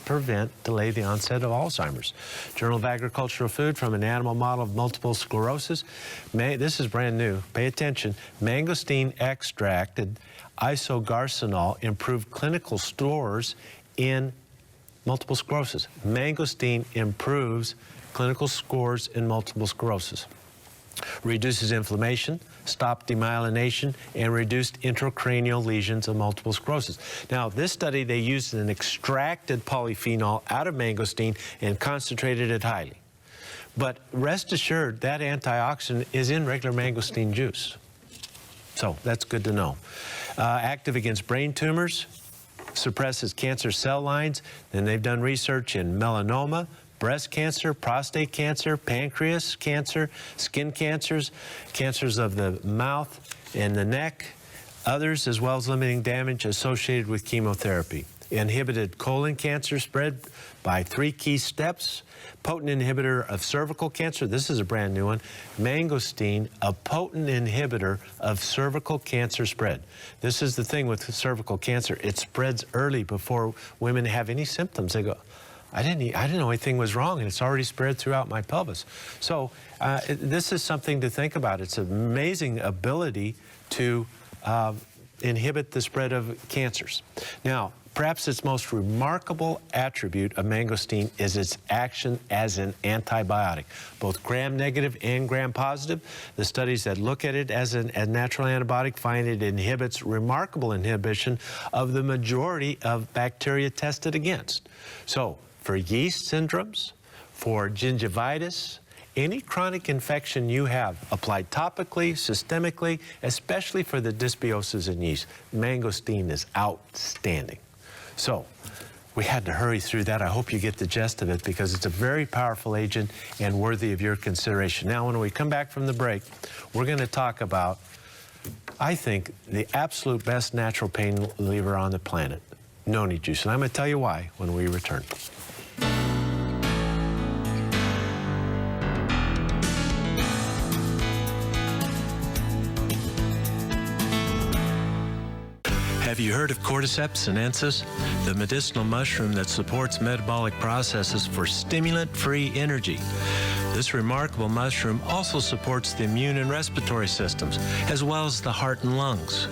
delay the onset of Alzheimer's. Journal of Agricultural Food from an animal model of multiple sclerosis. This is brand new. Pay attention. Mangosteen extracted isogarcinol improved clinical scores in multiple sclerosis. Mangosteen improves clinical scores in multiple sclerosis. Reduces inflammation, stopped demyelination, and reduced intracranial lesions of multiple sclerosis. Now, this study, they used an extracted polyphenol out of mangosteen and concentrated it highly. But rest assured, that antioxidant is in regular mangosteen juice. So that's good to know. Active against brain tumors, suppresses cancer cell lines. Then they've done research in melanoma, breast cancer, prostate cancer, pancreas cancer, skin cancers, cancers of the mouth and the neck, others, as well as limiting damage associated with chemotherapy. Inhibited colon cancer spread by 3 key steps. Potent inhibitor of cervical cancer. This is a brand new one. Mangosteen, a potent inhibitor of cervical cancer spread. This is the thing with cervical cancer. It spreads early before women have any symptoms. They go, I didn't know anything was wrong, and it's already spread throughout my pelvis. So this is something to think about. It's an amazing ability to inhibit the spread of cancers. Now, perhaps its most remarkable attribute of mangosteen is its action as an antibiotic, both gram-negative and gram-positive. The studies that look at it as a natural antibiotic find it inhibits remarkable inhibition of the majority of bacteria tested against. So, for yeast syndromes, for gingivitis, any chronic infection you have, applied topically, systemically, especially for the dysbiosis in yeast, mangosteen is outstanding. So we had to hurry through that. I hope you get the gist of it because it's a very powerful agent and worthy of your consideration. Now, when we come back from the break, we're going to talk about, I think, the absolute best natural pain reliever on the planet, Noni juice. And I'm going to tell you why when we return. Have you heard of Cordyceps sinensis, the medicinal mushroom that supports metabolic processes for stimulant-free energy? This remarkable mushroom also supports the immune and respiratory systems, as well as the heart and lungs.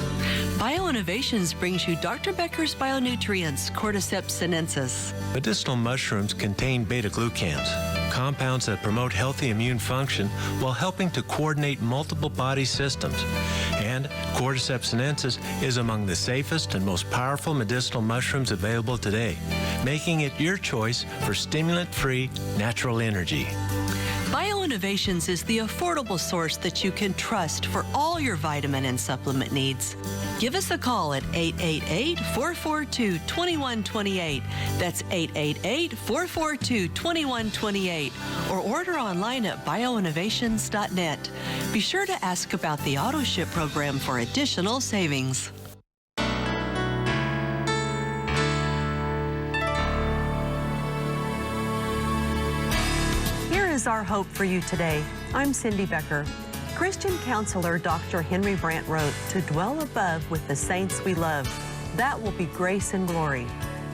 BioInnovations brings you Dr. Becker's Bionutrients, Cordyceps sinensis. Medicinal mushrooms contain beta-glucans, compounds that promote healthy immune function while helping to coordinate multiple body systems. And Cordyceps sinensis is among the safest and most powerful medicinal mushrooms available today, making it your choice for stimulant-free natural energy. BioInnovations is the affordable source that you can trust for all your vitamin and supplement needs. Give us a call at 888-442-2128. That's 888-442-2128. Or order online at bioinnovations.net. Be sure to ask about the AutoShip program for additional savings. Here is our hope for you today. I'm Cindy Becker. Christian counselor Dr. Henry Brandt wrote, "To dwell above with the saints we love, that will be grace and glory.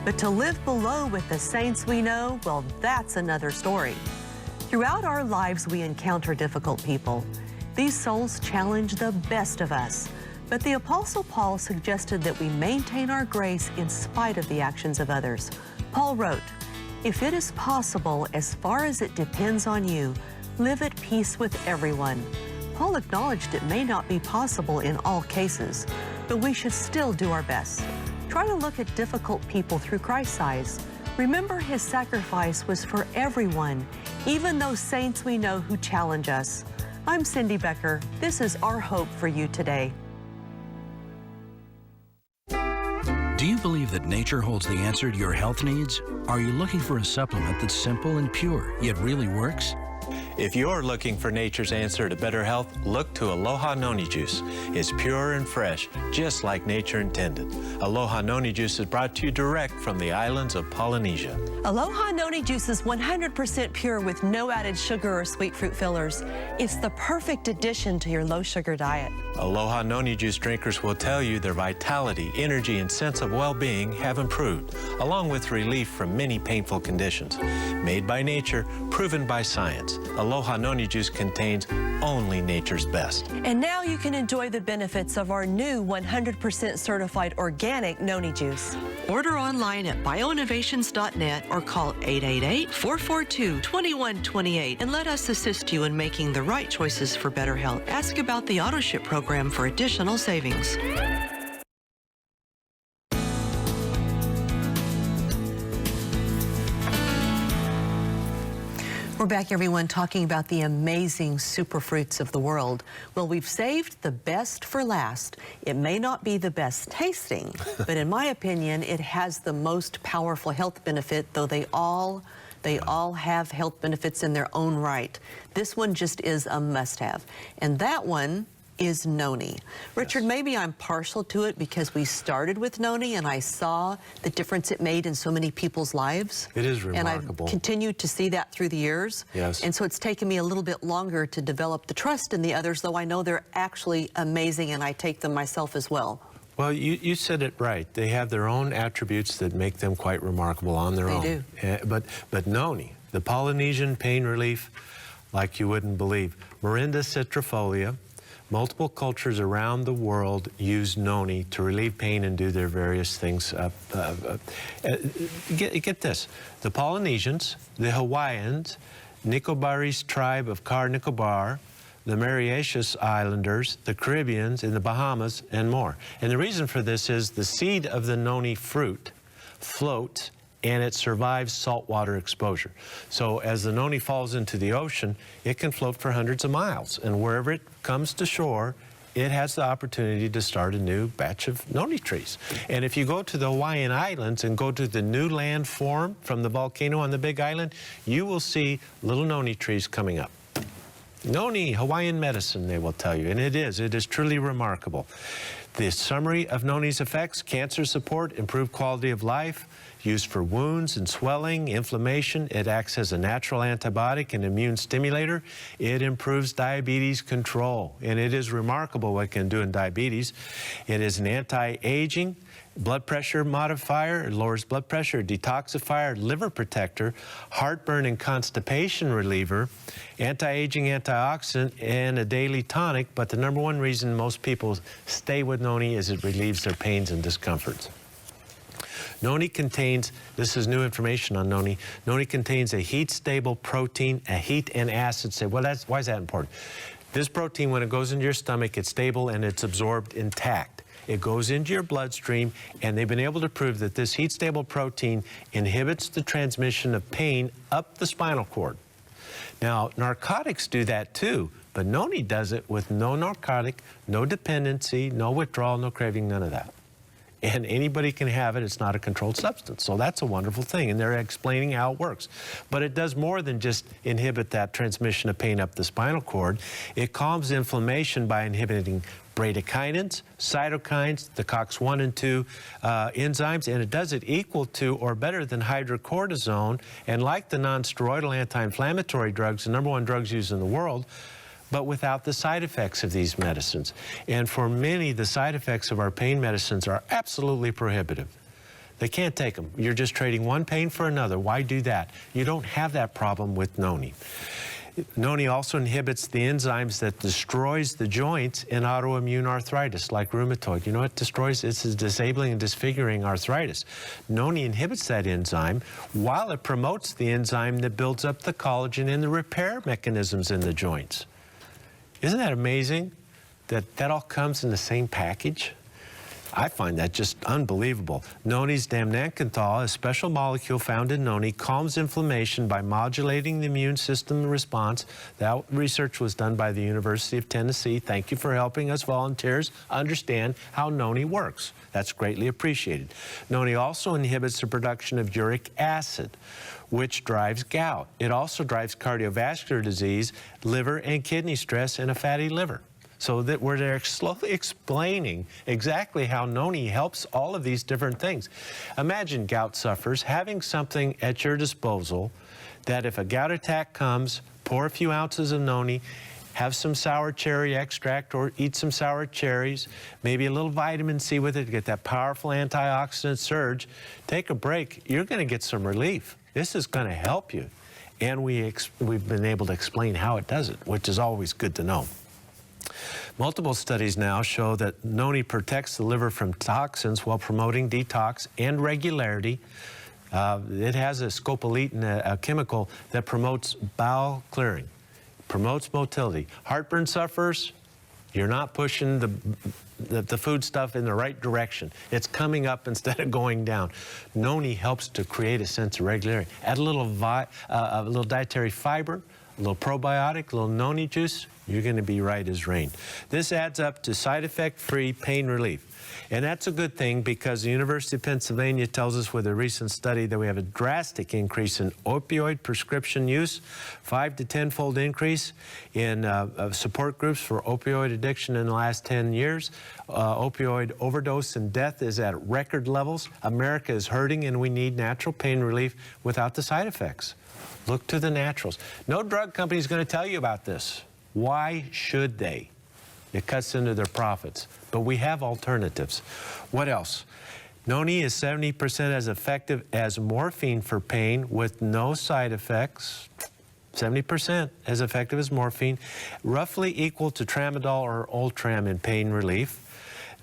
But to live below with the saints we know, well, that's another story." Throughout our lives, we encounter difficult people. These souls challenge the best of us. But the Apostle Paul suggested that we maintain our grace in spite of the actions of others. Paul wrote, "If it is possible, as far as it depends on you, live at peace with everyone." Paul acknowledged it may not be possible in all cases, but we should still do our best. Try to look at difficult people through Christ's eyes. Remember his sacrifice was for everyone, even those saints we know who challenge us. I'm Cindy Becker. This is our hope for you today. Do you believe that nature holds the answer to your health needs? Are you looking for a supplement that's simple and pure, yet really works? If you're looking for nature's answer to better health, look to Aloha Noni Juice. It's pure and fresh, just like nature intended. Aloha Noni Juice is brought to you direct from the islands of Polynesia. Aloha Noni Juice is 100% pure with no added sugar or sweet fruit fillers. It's the perfect addition to your low-sugar diet. Aloha Noni Juice drinkers will tell you their vitality, energy, and sense of well-being have improved, along with relief from many painful conditions. Made by nature, proven by science, Aloha Noni Juice contains only nature's best. And now you can enjoy the benefits of our new 100% certified organic Noni Juice. Order online at bioinnovations.net or call 888-442-2128 and let us assist you in making the right choices for better health. Ask about the AutoShip program for additional savings. We're back, everyone, talking about the amazing superfruits of the world. Well, we've saved the best for last. It may not be the best tasting, but in my opinion, it has the most powerful health benefit, though they all have health benefits in their own right. This one just is a must-have. And that one is Noni. Richard, Yes. maybe I'm partial to it because we started with Noni and I saw the difference it made in so many people's lives. It is And remarkable. I've continued to see that through the years. Yes. And so it's taken me a little bit longer to develop the trust in the others, though I know they're actually amazing and I take them myself as well. Well, you said it right. They have their own attributes that make them quite remarkable on their own. They do. But Noni, the Polynesian pain relief, like you wouldn't believe. Morinda citrifolia. Multiple cultures around the world use Noni to relieve pain and do their various things. Get this. The Polynesians, the Hawaiians, Nicobarese tribe of Car Nicobar, the Mauritius Islanders, the Caribbeans, in the Bahamas, and more. And the reason for this is the seed of the Noni fruit floats and it survives saltwater exposure. So as the Noni falls into the ocean, it can float for hundreds of miles. And wherever it comes to shore, it has the opportunity to start a new batch of Noni trees. And if you go to the Hawaiian Islands and go to the new landform from the volcano on the Big Island, you will see little Noni trees coming up. Noni, Hawaiian medicine, they will tell you, and it is truly remarkable. The summary of Noni's effects: cancer support, improved quality of life, used for wounds and swelling, inflammation. It acts as a natural antibiotic and immune stimulator. It improves diabetes control, and it is remarkable what it can do in diabetes. It is an anti-aging, blood pressure modifier, it lowers blood pressure, detoxifier, liver protector, heartburn and constipation reliever, anti-aging antioxidant, and a daily tonic. But the number one reason most people stay with Noni is it relieves their pains and discomforts. Noni contains, this is new information on Noni, Noni contains a heat-stable protein, a heat and acid stable. Well, why is that important? This protein, when it goes into your stomach, it's stable and it's absorbed intact. It goes into your bloodstream, and they've been able to prove that this heat-stable protein inhibits the transmission of pain up the spinal cord. Now, narcotics do that too, but Noni does it with no narcotic, no dependency, no withdrawal, no craving, none of that. And anybody can have it. It's not a controlled substance. So that's a wonderful thing, and they're explaining how it works. But it does more than just inhibit that transmission of pain up the spinal cord. It calms inflammation by inhibiting bradykinins, cytokines, the COX-1 and 2 enzymes, and it does it equal to or better than hydrocortisone. And like the non-steroidal anti-inflammatory drugs, the #1 drugs used in the world, but without the side effects of these medicines. And for many, the side effects of our pain medicines are absolutely prohibitive. They can't take them. You're just trading one pain for another. Why do that? You don't have that problem with Noni. Noni also inhibits the enzymes that destroys the joints in autoimmune arthritis, like rheumatoid. You know what destroys? It's disabling and disfiguring arthritis. Noni inhibits that enzyme while it promotes the enzyme that builds up the collagen and the repair mechanisms in the joints. Isn't that amazing that that all comes in the same package? I find that just unbelievable. Noni's damnancanthal, a special molecule found in Noni, calms inflammation by modulating the immune system response. That research was done by the University of Tennessee. Thank you for helping us volunteers understand how Noni works. That's greatly appreciated. Noni also inhibits the production of uric acid, which drives gout. It also drives cardiovascular disease, liver and kidney stress, and a fatty liver. So that where they're slowly explaining exactly how Noni helps all of these different things. Imagine gout sufferers having something at your disposal that if a gout attack comes, pour a few ounces of Noni, have some sour cherry extract or eat some sour cherries, maybe a little vitamin C with it to get that powerful antioxidant surge. Take a break, you're going to get some relief. This is going to help you. And we've been able to explain how it does it, which is always good to know. Multiple studies now show that Noni protects the liver from toxins while promoting detox and regularity. It has a scopoletin, a chemical that promotes bowel clearing, promotes motility. Heartburn sufferers, you're not pushing the food stuff in the right direction. It's coming up instead of going down. Noni helps to create a sense of regularity. Add a little dietary fiber, a little probiotic, a little Noni juice, you're going to be right as rain. This adds up to side effect-free pain relief. And that's a good thing because the University of Pennsylvania tells us with a recent study that we have a drastic increase in opioid prescription use, 5 to 10-fold increase in support groups for opioid addiction in the last 10 years. Opioid overdose and death is at record levels. America is hurting and we need natural pain relief without the side effects. Look to the naturals. No drug company is going to tell you about this. Why should they? It cuts into their profits. But we have alternatives. What else? Noni is 70% as effective as morphine for pain with no side effects. 70% as effective as morphine, roughly equal to tramadol or Ultram in pain relief.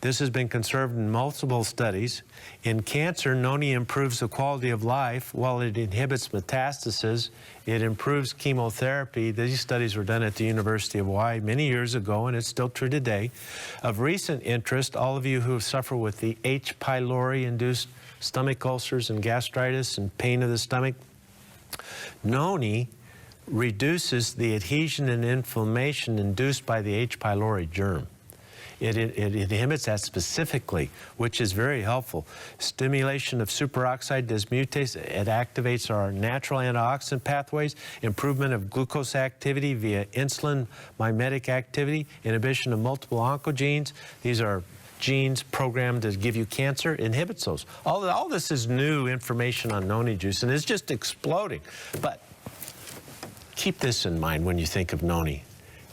This has been confirmed in multiple studies. In cancer, Noni improves the quality of life while it inhibits metastasis. It improves chemotherapy. These studies were done at the University of Hawaii many years ago, and it's still true today. Of recent interest, all of you who suffer with the H. pylori-induced stomach ulcers and gastritis and pain of the stomach, Noni reduces the adhesion and inflammation induced by the H. pylori germ. It inhibits that specifically, which is very helpful. Stimulation of superoxide dismutase, it activates our natural antioxidant pathways, improvement of glucose activity via insulin mimetic activity, inhibition of multiple oncogenes. These are genes programmed to give you cancer, inhibits those. All this is new information on Noni juice, and it's just exploding. But keep this in mind when you think of Noni.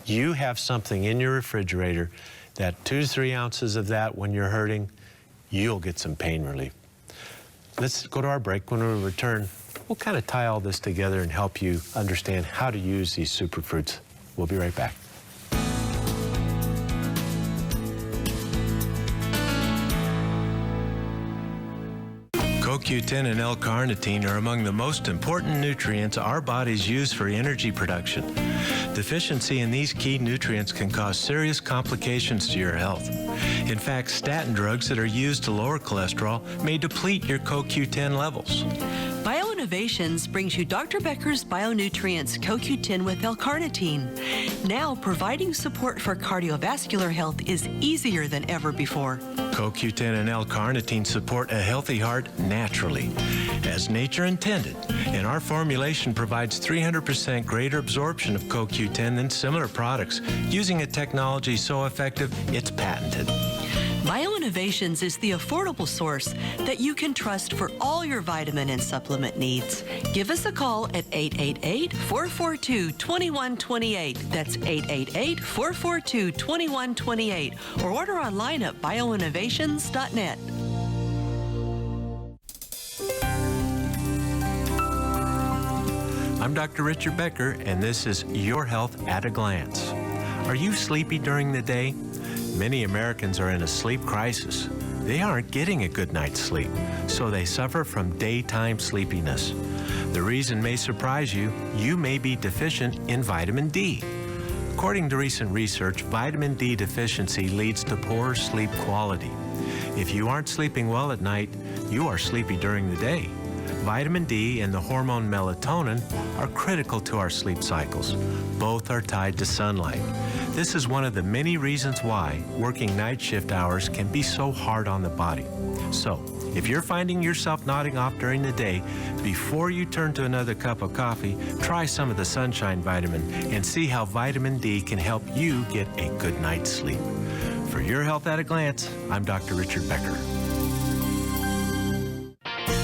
You have something in your refrigerator that 2 to 3 ounces of that when you're hurting, you'll get some pain relief. Let's go to our break. When we return, we'll kind of tie all this together and help you understand how to use these superfruits. We'll be right back. CoQ10 and L-carnitine are among the most important nutrients our bodies use for energy production. Deficiency in these key nutrients can cause serious complications to your health. In fact, statin drugs that are used to lower cholesterol may deplete your CoQ10 levels. Innovations brings you Dr. Becker's Bionutrients CoQ10 with L-carnitine. Now, providing support for cardiovascular health is easier than ever before. CoQ10 and L-carnitine support a healthy heart naturally, as nature intended, and our formulation provides 300% greater absorption of CoQ10 than similar products, using a technology so effective it's patented. Bioinnovations is the affordable source that you can trust for all your vitamin and supplement needs. Give us a call at 888-442-2128. That's 888-442-2128. Or order online at bioinnovations.net. I'm Dr. Richard Becker, and this is Your Health at a Glance. Are you sleepy during the day? Many Americans are in a sleep crisis. They aren't getting a good night's sleep, so they suffer from daytime sleepiness. The reason may surprise you. You may be deficient in vitamin D. According to recent research, vitamin D deficiency leads to poor sleep quality. If you aren't sleeping well at night, you are sleepy during the day. Vitamin D and the hormone melatonin are critical to our sleep cycles. Both are tied to sunlight. This is one of the many reasons why working night shift hours can be so hard on the body. So, If you're finding yourself nodding off during the day, before you turn to another cup of coffee, try some of the sunshine vitamin and see how vitamin D can help you get a good night's sleep. For your health at a glance, I'm Dr. Richard Becker.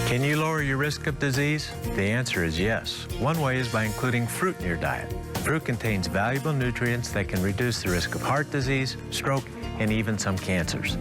Can you lower your risk of disease? The answer is yes. One way is by including fruit in your diet. Fruit contains valuable nutrients that can reduce the risk of heart disease, stroke, and even some cancers.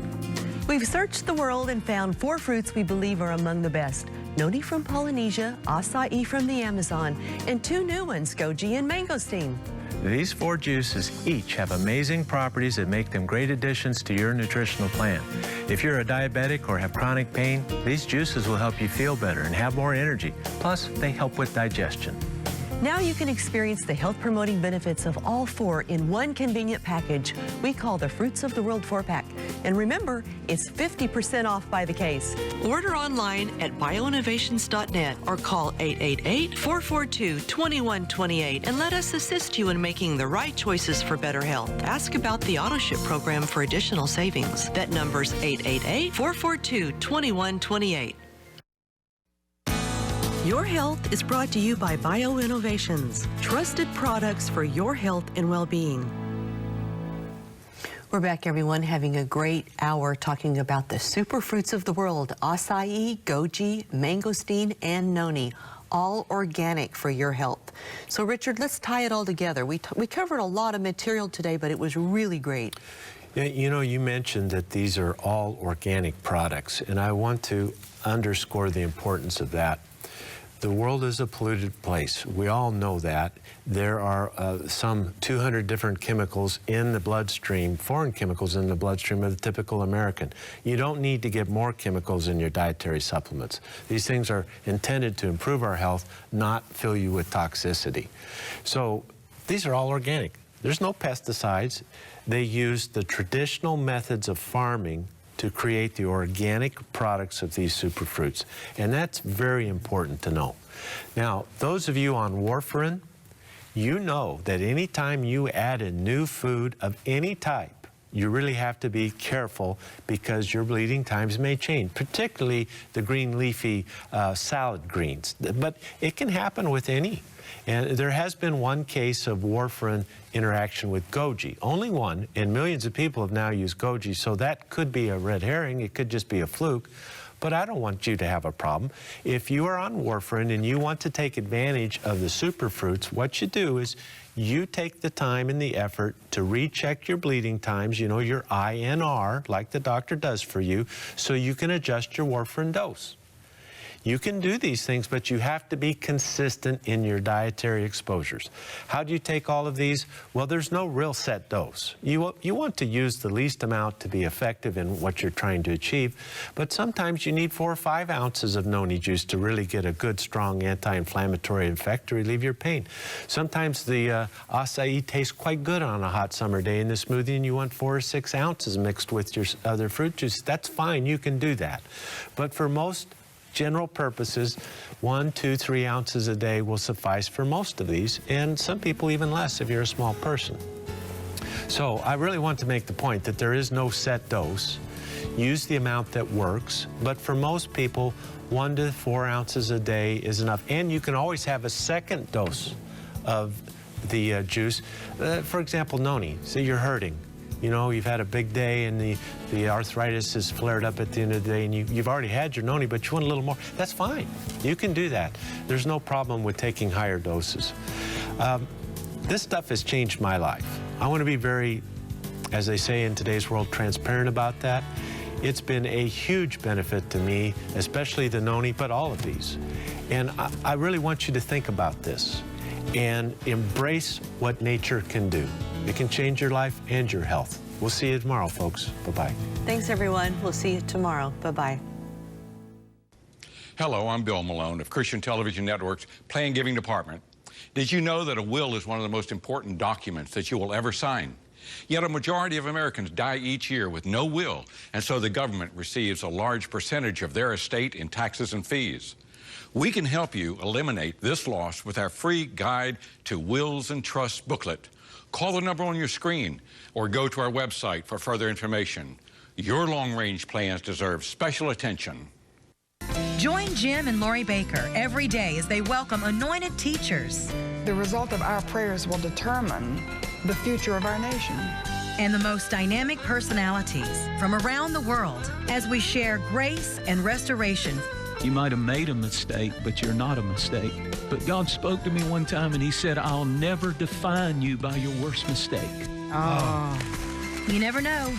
We've searched the world and found 4 fruits we believe are among the best. Noni from Polynesia, Acai from the Amazon, and 2 new ones, Goji and Mangosteen. These 4 juices each have amazing properties that make them great additions to your nutritional plan. If you're a diabetic or have chronic pain, these juices will help you feel better and have more energy. Plus, they help with digestion. Now you can experience the health-promoting benefits of all 4 in one convenient package we call the Fruits of the World 4-pack. And remember, it's 50% off by the case. Order online at bioinnovations.net or call 888-442-2128 and let us assist you in making the right choices for better health. Ask about the AutoShip program for additional savings. That number's 888-442-2128. Your health is brought to you by BioInnovations, trusted products for your health and well-being. We're back, everyone, having a great hour talking about the superfruits of the world, acai, goji, mangosteen, and noni, all organic for your health. So, Richard, let's tie it all together. We covered a lot of material today, but it was really great. Yeah, you know, you mentioned that these are all organic products, and I want to underscore the importance of that. The world is a polluted place. We all know that. There are some 200 different chemicals in the bloodstream, foreign chemicals in the bloodstream of the typical American. You don't need to get more chemicals in your dietary supplements. These things are intended to improve our health, not fill you with toxicity. So these are all organic. There's no pesticides. They use the traditional methods of farming to create the organic products of these superfruits. And that's very important to know. Now, those of you on warfarin, you know that anytime you add a new food of any type, you really have to be careful because your bleeding times may change, particularly the green leafy salad greens. But it can happen with any. And there has been one case of warfarin interaction with goji, only one, and millions of people have now used goji, so that could be a red herring, it could just be a fluke, but I don't want you to have a problem. If you are on warfarin and you want to take advantage of the superfruits, what you do is you take the time and the effort to recheck your bleeding times, you know, your INR, like the doctor does for you, so you can adjust your warfarin dose. You can do these things, but you have to be consistent in your dietary exposures. How do you take all of these? Well, there's no real set dose. You want to use the least amount to be effective in what you're trying to achieve, but sometimes you need 4 or 5 ounces of noni juice to really get a good, strong anti-inflammatory effect to relieve your pain. Sometimes the acai tastes quite good on a hot summer day in the smoothie, and you want 4 or 6 ounces mixed with your other fruit juice. That's fine, you can do that. But for most general purposes, 1, 2, 3 ounces a day will suffice for most of these, and some people even less if you're a small person. So I really want to make the point that there is no set dose. Use the amount that works, but for most people, 1 to 4 ounces a day is enough. And you can always have a second dose of the juice. For example, noni. Say you're hurting. You know, you've had a big day and the arthritis has flared up at the end of the day and you've already had your noni, but you want a little more. That's fine. You can do that. There's no problem with taking higher doses. This stuff has changed my life. I want to be very, as they say in today's world, transparent about that. It's been a huge benefit to me, especially the noni, but all of these. And I really want you to think about this and embrace what nature can do. It can change your life and your health. We'll see you tomorrow, folks. Bye-bye. Thanks, everyone. We'll see you tomorrow. Bye-bye. Hello, I'm Bill Malone of Christian Television Network's Plan Giving Department. Did you know that a will is one of the most important documents that you will ever sign? Yet a majority of Americans die each year with no will, and so the government receives a large percentage of their estate in taxes and fees. We can help you eliminate this loss with our free Guide to Wills and Trusts booklet. Call the number on your screen or go to our website for further information. Your long-range plans deserve special attention. Join Jim and Lori Baker every day as they welcome anointed teachers The result of our prayers will determine the future of our nation. and the most dynamic personalities from around the world as we share grace and restoration. You might have made a mistake, but you're not a mistake. But God spoke to me one time and he said, I'll never define you by your worst mistake. You never know